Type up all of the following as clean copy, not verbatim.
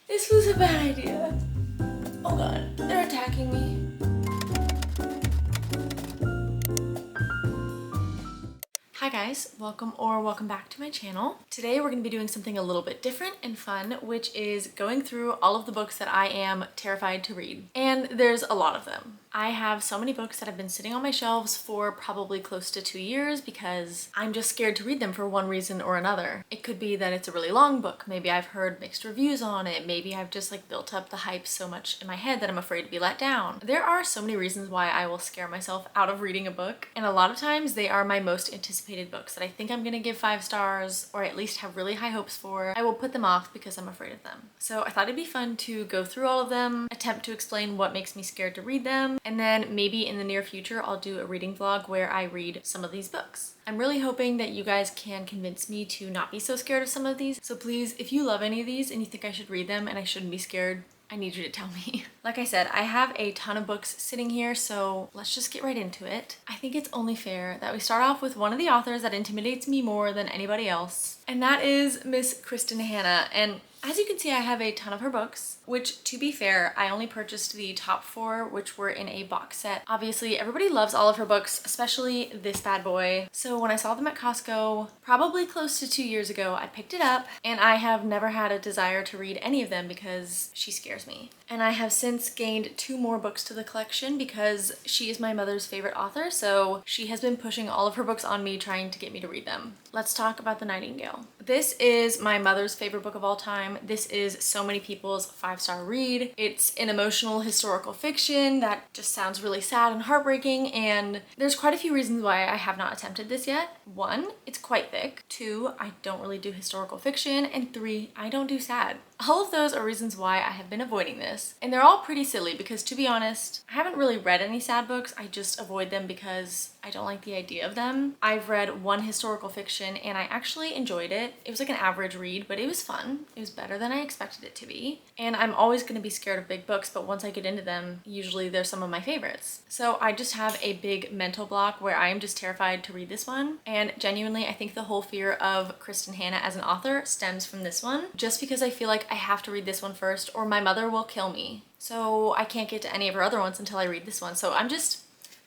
This was a bad idea. Oh god, they're attacking me. Hi guys, welcome back to my channel. Today we're going to be doing something a little bit different and fun, which is going through all of the books that I am terrified to read. And there's a lot of them. I have so many books that have been sitting on my shelves for probably close to 2 years because I'm just scared to read them for one reason or another. It could be that it's a really long book. Maybe I've heard mixed reviews on it. Maybe I've just built up the hype so much in my head that I'm afraid to be let down. There are so many reasons why I will scare myself out of reading a book, and a lot of times they are my most anticipated books that I think I'm gonna give 5 stars or at least have really high hopes for. I will put them off because I'm afraid of them. So I thought it'd be fun to go through all of them, attempt to explain what makes me scared to read them, and then maybe in the near future I'll do a reading vlog where I read some of these books. I'm really hoping that you guys can convince me to not be so scared of some of these. So please, if you love any of these and you think I should read them and I shouldn't be scared, I need you to tell me. Like I said, I have a ton of books sitting here, so let's just get right into it. I think it's only fair that we start off with one of the authors that intimidates me more than anybody else, and that is Miss Kristin Hannah. And as you can see, I have a ton of her books, which, to be fair, I only purchased the top 4, which were in a box set. Obviously, everybody loves all of her books, especially this bad boy. So when I saw them at Costco, probably close to 2 years ago, I picked it up, and I have never had a desire to read any of them because she scares me. And I have since gained 2 more books to the collection because she is my mother's favorite author, so she has been pushing all of her books on me, trying to get me to read them. Let's talk about The Nightingale. This is my mother's favorite book of all time. This is so many people's 5-star read. It's an emotional historical fiction that just sounds really sad and heartbreaking, and there's quite a few reasons why I have not attempted this yet. 1, it's quite thick. 2, I don't really do historical fiction. And 3, I don't do sad. All of those are reasons why I have been avoiding this. And they're all pretty silly because, to be honest, I haven't really read any sad books. I just avoid them because I don't like the idea of them. I've read one historical fiction and I actually enjoyed it. It was like an average read, but it was fun. It was better than I expected it to be. And I'm always going to be scared of big books, but once I get into them, usually they're some of my favorites. So I just have a big mental block where I am just terrified to read this one. And genuinely, I think the whole fear of Kristin Hannah as an author stems from this one, just because I feel like I have to read this one first or my mother will kill me. So I can't get to any of her other ones until I read this one. So I'm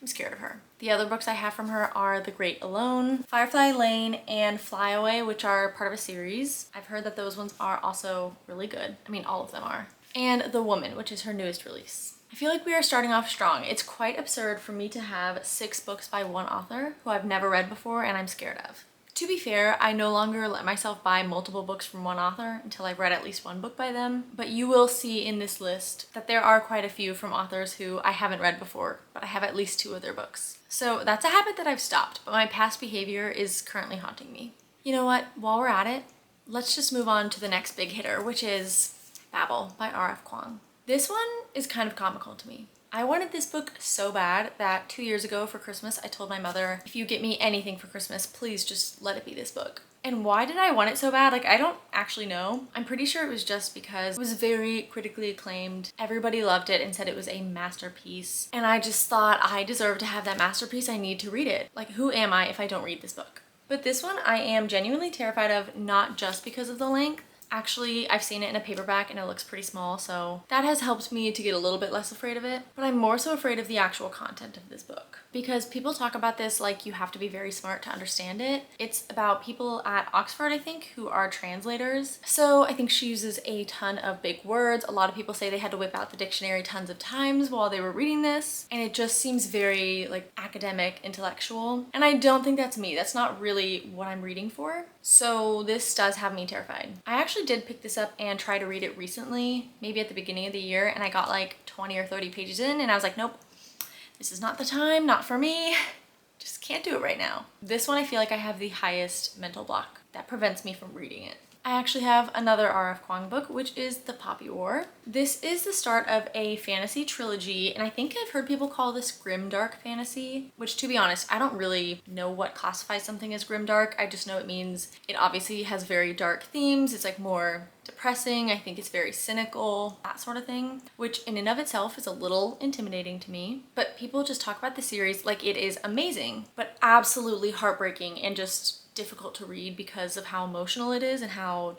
scared of her. The other books I have from her are The Great Alone, Firefly Lane, and Fly Away, which are part of a series. I've heard that those ones are also really good. I mean, all of them are. And The Woman, which is her newest release. I feel like we are starting off strong. It's quite absurd for me to have 6 books by one author who I've never read before and I'm scared of. To be fair, I no longer let myself buy multiple books from one author until I've read at least one book by them, but you will see in this list that there are quite a few from authors who I haven't read before, but I have at least 2 of their books. So that's a habit that I've stopped, but my past behavior is currently haunting me. You know what? While we're at it, let's just move on to the next big hitter, which is Babel by R.F. Kuang. This one is kind of comical to me. I wanted this book so bad that 2 years ago for Christmas, I told my mother, if you get me anything for Christmas, please just let it be this book. And why did I want it so bad? I don't actually know. I'm pretty sure it was just because it was very critically acclaimed. Everybody loved it and said it was a masterpiece. And I just thought I deserve to have that masterpiece. I need to read it. Who am I if I don't read this book? But this one I am genuinely terrified of, not just because of the length. Actually, I've seen it in a paperback and it looks pretty small, so that has helped me to get a little bit less afraid of it. But I'm more so afraid of the actual content of this book. Because people talk about this like you have to be very smart to understand it. It's about people at Oxford, I think, who are translators. So I think she uses a ton of big words. A lot of people say they had to whip out the dictionary tons of times while they were reading this. And it just seems very academic, intellectual. And I don't think that's me. That's not really what I'm reading for. So this does have me terrified. I actually did pick this up and try to read it recently, maybe at the beginning of the year, and I got 20 or 30 pages in and I was like, nope, this is not the time, not for me. Just can't do it right now. This one I feel like I have the highest mental block that prevents me from reading it. I actually have another R.F. Kuang book, which is The Poppy War. This is the start of a fantasy trilogy, and I think I've heard people call this grimdark fantasy, which, to be honest, I don't really know what classifies something as grimdark. I just know it means it obviously has very dark themes. It's more depressing. I think it's very cynical, that sort of thing, which in and of itself is a little intimidating to me. But people just talk about the series like it is amazing, but absolutely heartbreaking and just difficult to read because of how emotional it is and how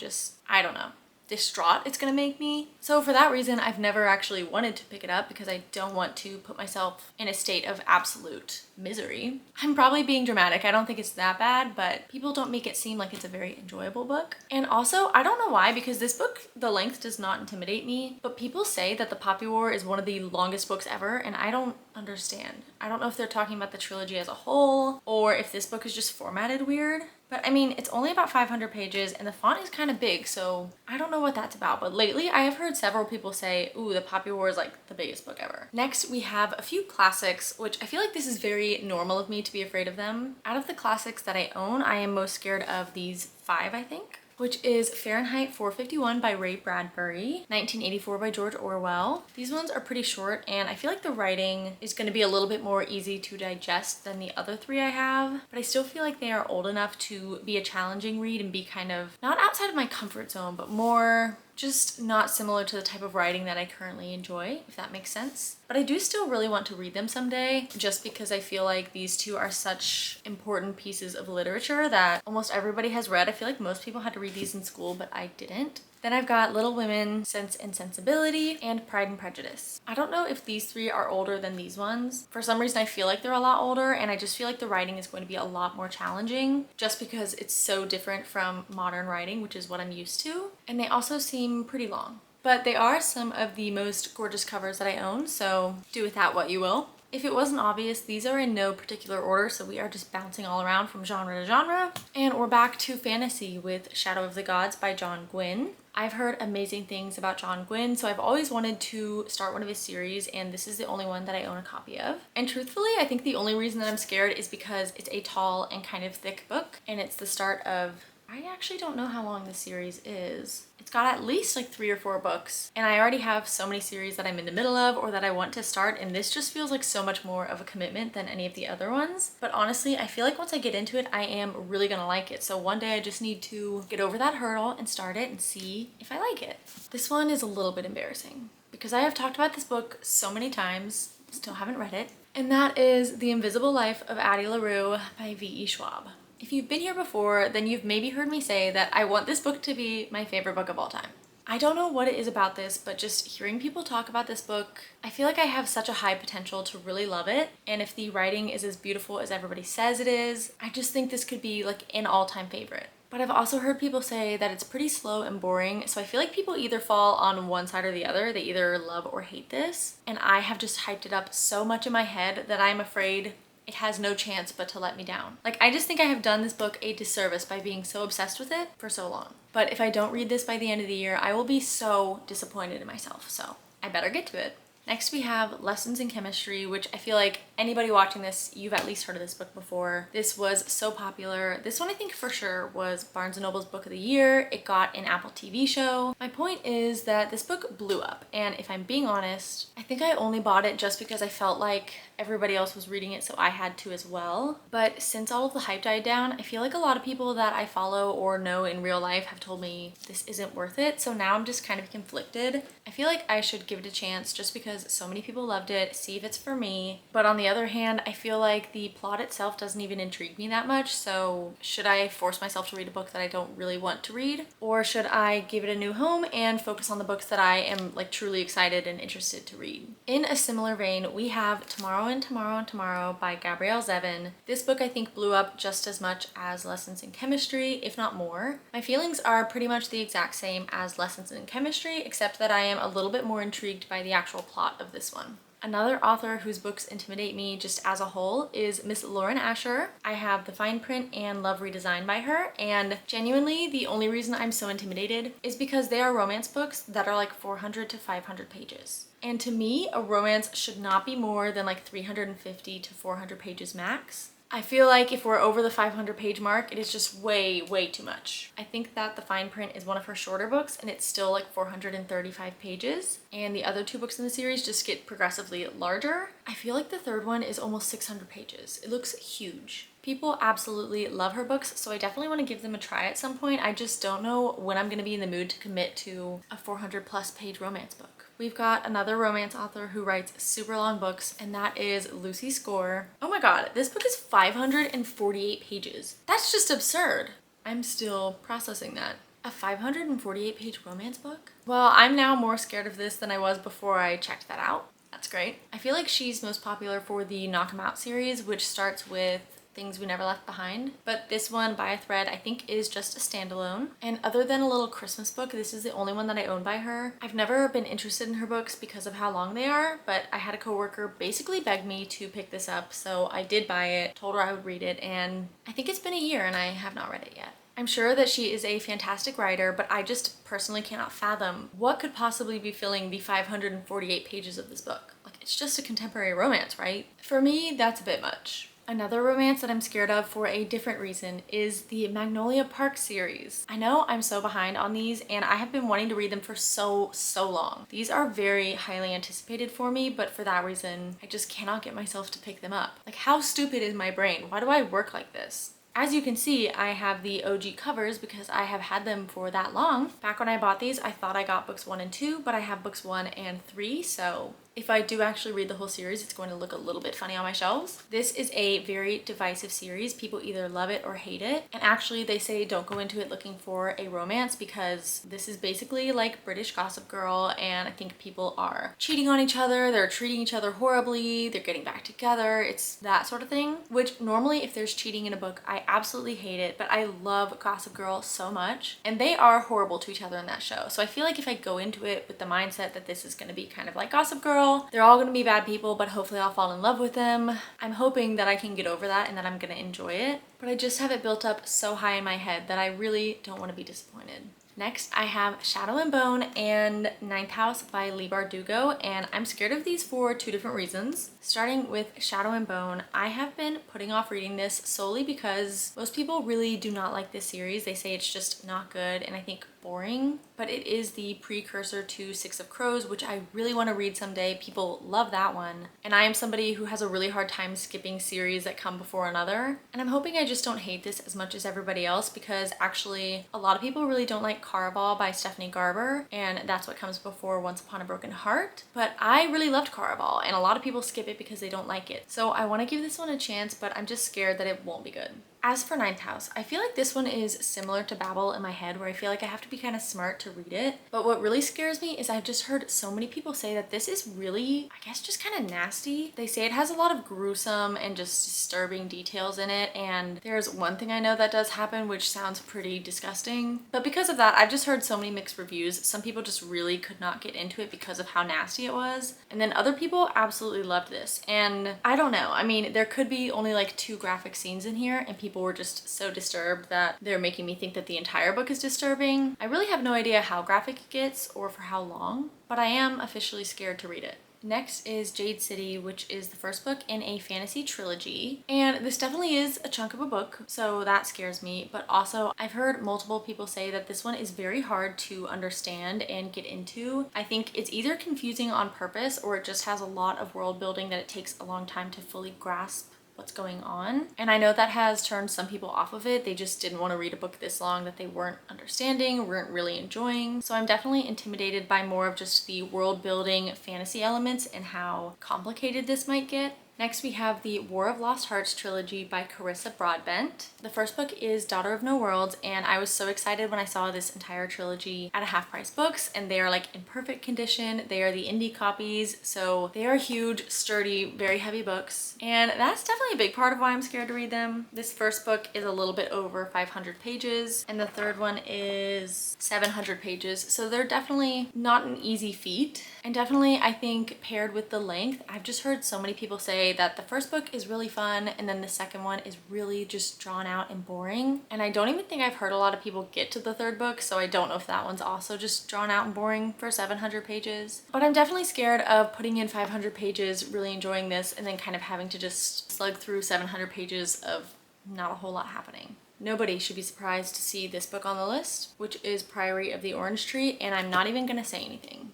I don't know. distraught it's gonna make me. So for that reason, I've never actually wanted to pick it up because I don't want to put myself in a state of absolute misery. I'm probably being dramatic. I don't think it's that bad, but people don't make it seem like it's a very enjoyable book. And also, I don't know why, because this book, the length does not intimidate me, but people say that The Poppy War is one of the longest books ever, and I don't understand. I don't know if they're talking about the trilogy as a whole or if this book is just formatted weird. But I mean, it's only about 500 pages and the font is kind of big, so I don't know what that's about. But lately I have heard several people say, ooh, The Poppy War is like the biggest book ever. Next, we have a few classics, which I feel like this is very normal of me to be afraid of them. Out of the classics that I own, I am most scared of these 5, I think, which is Fahrenheit 451 by Ray Bradbury, 1984 by George Orwell. These ones are pretty short and I feel like the writing is going to be a little bit more easy to digest than the other 3 I have, but I still feel like they are old enough to be a challenging read and be kind of not outside of my comfort zone, but more just not similar to the type of writing that I currently enjoy, if that makes sense. But I do still really want to read them someday, just because I feel like these 2 are such important pieces of literature that almost everybody has read. I feel like most people had to read these in school, but I didn't. Then I've got Little Women, Sense and Sensibility, and Pride and Prejudice. I don't know if these 3 are older than these ones. For some reason I feel like they're a lot older, and I just feel like the writing is going to be a lot more challenging just because it's so different from modern writing, which is what I'm used to. And they also seem pretty long. But they are some of the most gorgeous covers that I own, so do with that what you will. If it wasn't obvious, these are in no particular order, so we are just bouncing all around from genre to genre. And we're back to fantasy with Shadow of the Gods by John Gwynne. I've heard amazing things about John Gwynne, so I've always wanted to start one of his series, and this is the only one that I own a copy of. And truthfully, I think the only reason that I'm scared is because it's a tall and kind of thick book, and it's the start of, I actually don't know how long this series is. It's got at least like 3 or 4 books, and I already have so many series that I'm in the middle of or that I want to start, and this just feels like so much more of a commitment than any of the other ones. But honestly, I feel like once I get into it, I am really gonna like it. So one day I just need to get over that hurdle and start it and see if I like it. This one is a little bit embarrassing because I have talked about this book so many times, still haven't read it, and that is The Invisible Life of Addie LaRue by V.E. Schwab. If you've been here before, then you've maybe heard me say that I want this book to be my favorite book of all time. I don't know what it is about this, but just hearing people talk about this book, I feel like I have such a high potential to really love it. And if the writing is as beautiful as everybody says it is, I just think this could be like an all-time favorite. But I've also heard people say that it's pretty slow and boring, so I feel like people either fall on one side or the other. They either love or hate this. And I have just hyped it up so much in my head that I'm afraid it has no chance but to let me down. Like, I just think I have done this book a disservice by being so obsessed with it for so long. But if I don't read this by the end of the year, I will be so disappointed in myself, so I better get to it. Next we have Lessons in Chemistry, which I feel like anybody watching this, you've at least heard of this book before. This was so popular. This one I think for sure was Barnes & Noble's Book of the Year. It got an Apple TV show. My point is that this book blew up, and if I'm being honest, I think I only bought it just because I felt like everybody else was reading it, so I had to as well. But since all of the hype died down, I feel like a lot of people that I follow or know in real life have told me this isn't worth it, so now I'm just kind of conflicted. I feel like I should give it a chance just because so many people loved it, see if it's for me. But on the other hand, I feel like the plot itself doesn't even intrigue me that much, so should I force myself to read a book that I don't really want to read? Or should I give it a new home and focus on the books that I am like truly excited and interested to read? In a similar vein, we have Tomorrow and Tomorrow and Tomorrow by Gabrielle Zevin. This book I think blew up just as much as Lessons in Chemistry, if not more. My feelings are pretty much the exact same as Lessons in Chemistry, except that I am a little bit more intrigued by the actual plot of this one. Another author whose books intimidate me just as a whole is Miss Lauren Asher. I have The Fine Print and Love Redesigned by her, and genuinely the only reason I'm so intimidated is because they are romance books that are like 400 to 500 pages. And to me, a romance should not be more than like 350 to 400 pages max. I feel like if we're over the 500 page mark, it is just way too much. I think that The Fine Print is one of her shorter books and it's still like 435 pages. And the other 2 books in the series just get progressively larger. I feel like the third one is almost 600 pages. It looks huge. People absolutely love her books, so I definitely want to give them a try at some point. I just don't know when I'm going to be in the mood to commit to a 400+ page romance book. We've got another romance author who writes super long books, and that is Lucy Score. Oh my god, this book is 548 pages. That's just absurd. I'm still processing that. A 548 page romance book? Well, I'm now more scared of this than I was before I checked that out. That's great. I feel like she's most popular for the Knock 'Em Out series, which starts with Things We Never Left Behind. But this one, By a Thread, I think is just a standalone. And other than a little Christmas book, this is the only one that I own by her. I've never been interested in her books because of how long they are, but I had a coworker basically beg me to pick this up, so I did buy it, told her I would read it, and I think it's been a year and I have not read it yet. I'm sure that she is a fantastic writer, but I just personally cannot fathom what could possibly be filling the 548 pages of this book. Like, it's just a contemporary romance, right? For me, that's a bit much. Another romance that I'm scared of for a different reason is the Magnolia Park series. I know I'm so behind on these and I have been wanting to read them for so long. These are very highly anticipated for me, but for that reason, I just cannot get myself to pick them up. Like, how stupid is my brain? Why do I work like this? As you can see, I have the OG covers because I have had them for that long. Back when I bought these, I thought I got books 1 and 2, but I have books 1 and 3, so if I do actually read the whole series, it's going to look a little bit funny on my shelves. This is a very divisive series. People either love it or hate it. And actually, they say don't go into it looking for a romance because this is basically like British Gossip Girl, and I think people are cheating on each other, they're treating each other horribly, they're getting back together. It's that sort of thing, which normally if there's cheating in a book, I absolutely hate it, but I love Gossip Girl so much. And they are horrible to each other in that show. So I feel like if I go into it with the mindset that this is going to be kind of like Gossip Girl, they're all gonna be bad people, but hopefully I'll fall in love with them. I'm hoping that I can get over that and that I'm gonna enjoy it, but I just have it built up so high in my head that I really don't want to be disappointed. Next, I have Shadow and Bone and Ninth House by Leigh Bardugo, and I'm scared of these for 2 different reasons. Starting with Shadow and Bone, I have been putting off reading this solely because most people really do not like this series. They say it's just not good and I think boring, but it is the precursor to Six of Crows, which I really want to read someday. People love that one, and I am somebody who has a really hard time skipping series that come before another, and I'm hoping I just don't hate this as much as everybody else, because actually a lot of people really don't like Caraval by Stephanie Garber, and that's what comes before Once Upon a Broken Heart, but I really loved Caraval, and a lot of people skip it because they don't like it. So I want to give this one a chance, but I'm just scared that it won't be good. As for Ninth House, I feel like this one is similar to Babel in my head, where I feel like I have to be kind of smart to read it. But what really scares me is I've just heard so many people say that this is really, I guess, just kind of nasty. They say it has a lot of gruesome and just disturbing details in it, and there's one thing I know that does happen, which sounds pretty disgusting. But because of that, I've just heard so many mixed reviews. Some people just really could not get into it because of how nasty it was, and then other people absolutely loved this. And I don't know, I mean, there could be only like 2 graphic scenes in here, and people were just so disturbed that they're making me think that the entire book is disturbing. I really have no idea how graphic it gets or for how long, but I am officially scared to read it. Next is Jade City, which is the first book in a fantasy trilogy. And this definitely is a chunk of a book, so that scares me. But also, I've heard multiple people say that this one is very hard to understand and get into. I think it's either confusing on purpose or it just has a lot of world building that it takes a long time to fully grasp what's going on. And I know that has turned some people off of it. They just didn't want to read a book this long that they weren't understanding, weren't really enjoying. So I'm definitely intimidated by more of just the world building fantasy elements and how complicated this might get. Next, we have the War of Lost Hearts trilogy by Carissa Broadbent. The first book is Daughter of No Worlds, and I was so excited when I saw this entire trilogy at a Half Price Books, and they are like in perfect condition. They are the indie copies, so they are huge, sturdy, very heavy books, and that's definitely a big part of why I'm scared to read them. This first book is a little bit over 500 pages, and the third one is 700 pages, so they're definitely not an easy feat. And definitely, I think, paired with the length, I've just heard so many people say that the first book is really fun and then the second one is really just drawn out and boring. And I don't even think I've heard a lot of people get to the third book, so I don't know if that one's also just drawn out and boring for 700 pages. But I'm definitely scared of putting in 500 pages, really enjoying this, and then kind of having to just slug through 700 pages of not a whole lot happening. Nobody should be surprised to see this book on the list, which is Priory of the Orange Tree, and I'm not even gonna say anything.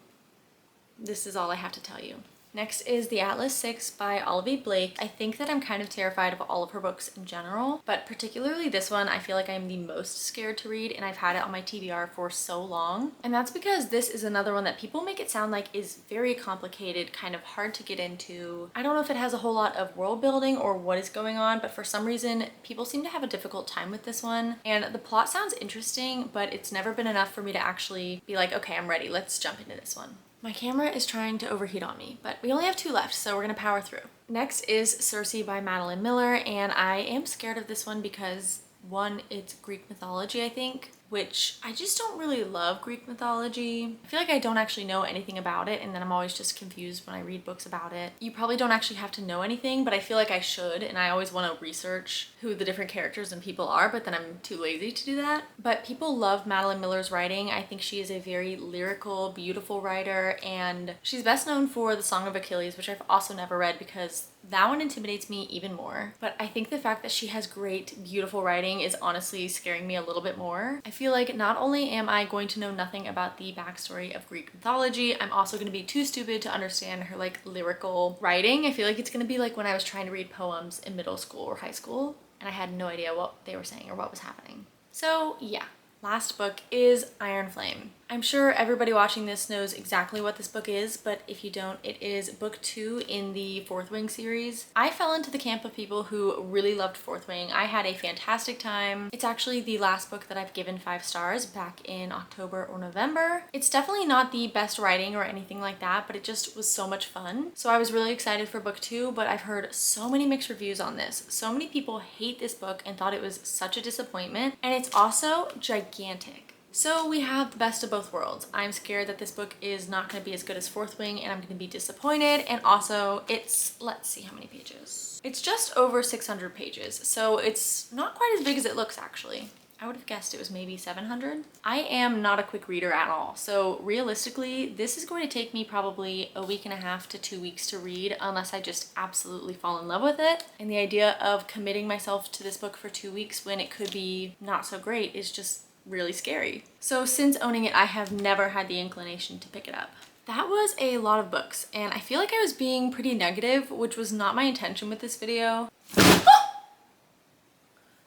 This is all I have to tell you. Next is The Atlas Six by Olivia Blake. I think that I'm kind of terrified of all of her books in general, but particularly this one I feel like I'm the most scared to read, and I've had it on my TBR for so long. And that's because this is another one that people make it sound like is very complicated, kind of hard to get into. I don't know if it has a whole lot of world building or what is going on, but for some reason people seem to have a difficult time with this one. And the plot sounds interesting, but it's never been enough for me to actually be like, okay, I'm ready, let's jump into this one. My camera is trying to overheat on me, but we only have 2 left, so we're gonna power through. Next is Circe by Madeline Miller, and I am scared of this one because, one, it's Greek mythology, I think, which I just don't really love Greek mythology. I feel like I don't actually know anything about it, and then I'm always just confused when I read books about it. You probably don't actually have to know anything, but I feel like I should, and I always want to research who the different characters and people are, but then I'm too lazy to do that. But people love Madeline Miller's writing. I think she is a very lyrical, beautiful writer, and she's best known for The Song of Achilles, which I've also never read because that one intimidates me even more. But I think the fact that she has great, beautiful writing is honestly scaring me a little bit more. I feel like not only am I going to know nothing about the backstory of Greek mythology, I'm also going to be too stupid to understand her like lyrical writing. I feel like it's going to be like when I was trying to read poems in middle school or high school and I had no idea what they were saying or what was happening. So yeah. Last book is Iron Flame. I'm sure everybody watching this knows exactly what this book is, but if you don't, it is book 2 in the Fourth Wing series. I fell into the camp of people who really loved Fourth Wing. I had a fantastic time. It's actually the last book that I've given 5 stars back in October or November. It's definitely not the best writing or anything like that, but it just was so much fun. So I was really excited for book 2, but I've heard so many mixed reviews on this. So many people hate this book and thought it was such a disappointment, and it's also gigantic. So we have the best of both worlds. I'm scared that this book is not going to be as good as Fourth Wing and I'm going to be disappointed, and also it's, let's see how many pages. It's just over 600 pages, so it's not quite as big as it looks actually. I would have guessed it was maybe 700. I am not a quick reader at all, so realistically this is going to take me probably a week and a half to 2 weeks to read unless I just absolutely fall in love with it. And the idea of committing myself to this book for 2 weeks when it could be not so great is just really scary. So since owning it, I have never had the inclination to pick it up. That was a lot of books, and I feel like I was being pretty negative, which was not my intention with this video. That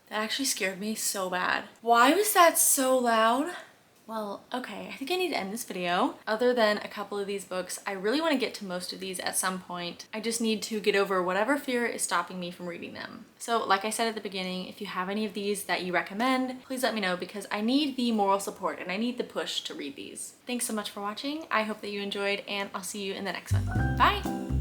actually scared me so bad. Why was that so loud? Well, okay, I think I need to end this video. Other than a couple of these books, I really want to get to most of these at some point. I just need to get over whatever fear is stopping me from reading them. So like I said at the beginning, if you have any of these that you recommend, please let me know because I need the moral support and I need the push to read these. Thanks so much for watching. I hope that you enjoyed, and I'll see you in the next one. Bye!